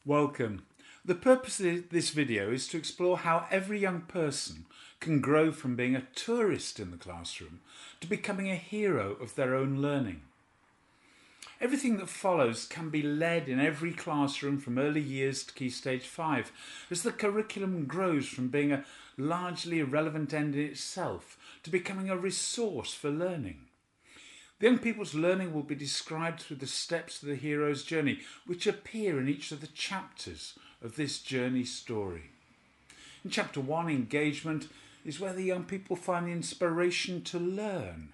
Welcome. The purpose of this video is to explore how every young person can grow from being a tourist in the classroom to becoming a hero of their own learning. Everything that follows can be led in every classroom from early years to Key Stage 5 as the curriculum grows from being a largely irrelevant end in itself to becoming a resource for learning. The young people's learning will be described through the steps of the hero's journey, which appear in each of the chapters of this journey story. In chapter 1, engagement, is where the young people find the inspiration to learn.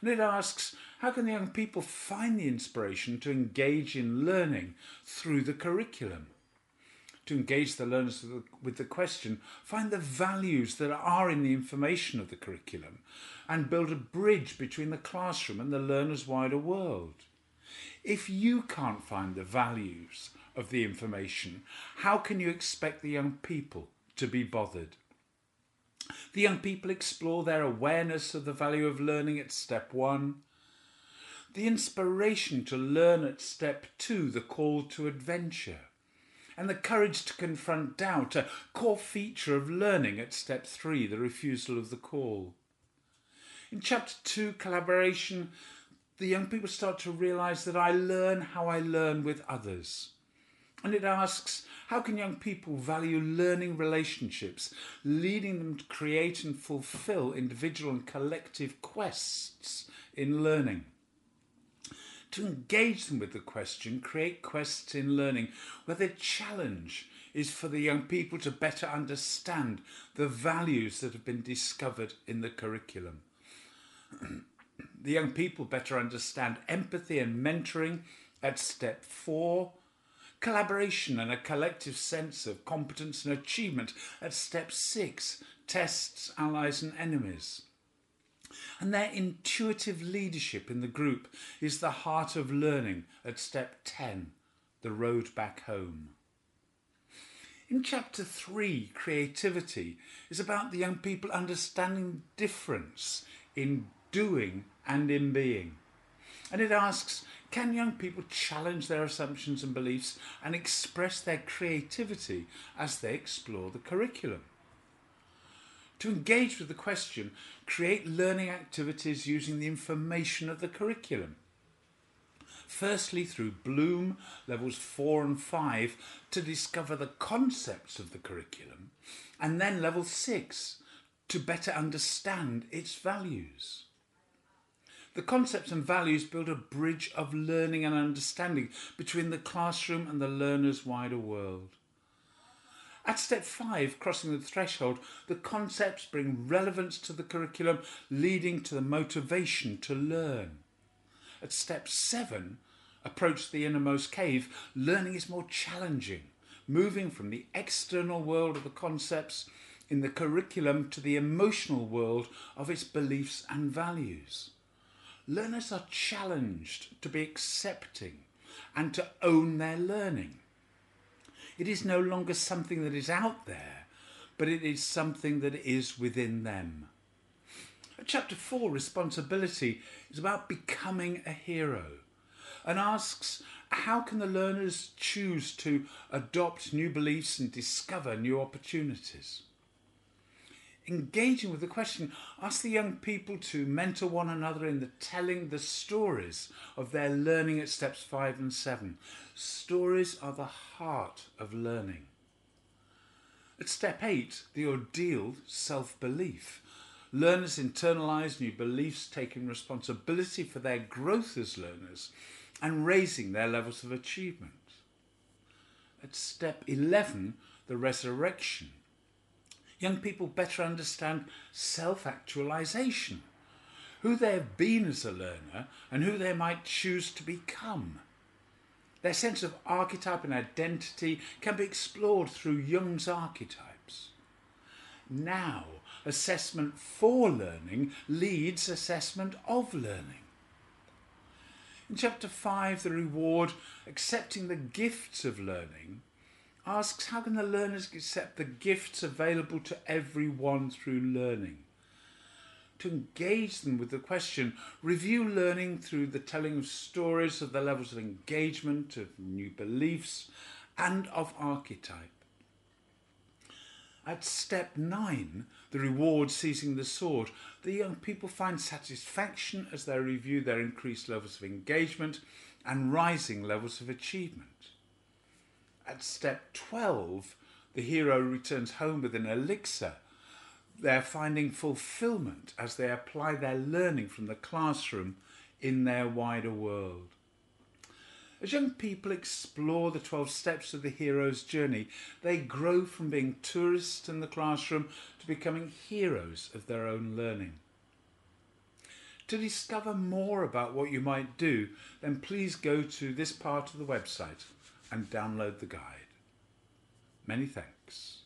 And it asks, how can the young people find the inspiration to engage in learning through the curriculum? To engage the learners with the question, find the values that are in the information of the curriculum and build a bridge between the classroom and the learner's wider world. If you can't find the values of the information, how can you expect the young people to be bothered? The young people explore their awareness of the value of learning at step 1, the inspiration to learn at step 2, the call to adventure, and the courage to confront doubt, a core feature of learning at step 3, the refusal of the call. In chapter 2, collaboration, the young people start to realise that I learn how I learn with others. And it asks, how can young people value learning relationships, leading them to create and fulfil individual and collective quests in learning? To engage them with the question, create quests in learning, where the challenge is for the young people to better understand the values that have been discovered in the curriculum. The young people better understand empathy and mentoring at step 4, collaboration and a collective sense of competence and achievement at step 6, tests, allies and enemies. And their intuitive leadership in the group is the heart of learning at step 10, the road back home. In chapter 3, creativity is about the young people understanding the difference in doing and in being. And it asks, can young people challenge their assumptions and beliefs and express their creativity as they explore the curriculum? To engage with the question, create learning activities using the information of the curriculum. Firstly, through Bloom, levels 4 and 5, to discover the concepts of the curriculum, and then level 6, to better understand its values. The concepts and values build a bridge of learning and understanding between the classroom and the learner's wider world. At step 5, crossing the threshold, the concepts bring relevance to the curriculum, leading to the motivation to learn. At step 7, approach the innermost cave, learning is more challenging, moving from the external world of the concepts in the curriculum to the emotional world of its beliefs and values. Learners are challenged to be accepting and to own their learning. It is no longer something that is out there, but it is something that is within them. Chapter 4, responsibility, is about becoming a hero and asks, how can the learners choose to adopt new beliefs and discover new opportunities? Engaging with the question, ask the young people to mentor one another in the telling the stories of their learning at steps 5 and 7. Stories are the heart of learning. At step 8, the ordeal, self-belief. Learners internalise new beliefs, taking responsibility for their growth as learners and raising their levels of achievement. At step 11, the resurrection. Young people better understand self-actualization, who they have been as a learner and who they might choose to become. Their sense of archetype and identity can be explored through Jung's archetypes. Now, assessment for learning leads assessment of learning. In chapter 5, the reward, accepting the gifts of learning, asks how can the learners accept the gifts available to everyone through learning? To engage them with the question, review learning through the telling of stories of the levels of engagement, of new beliefs, and of archetype. At step 9, the reward seizing the sword, the young people find satisfaction as they review their increased levels of engagement and rising levels of achievement. At step 12, the hero returns home with an elixir. They're finding fulfillment as they apply their learning from the classroom in their wider world. As young people explore the 12 steps of the hero's journey, they grow from being tourists in the classroom to becoming heroes of their own learning. To discover more about what you might do, then please go to this part of the website and download the guide. Many thanks.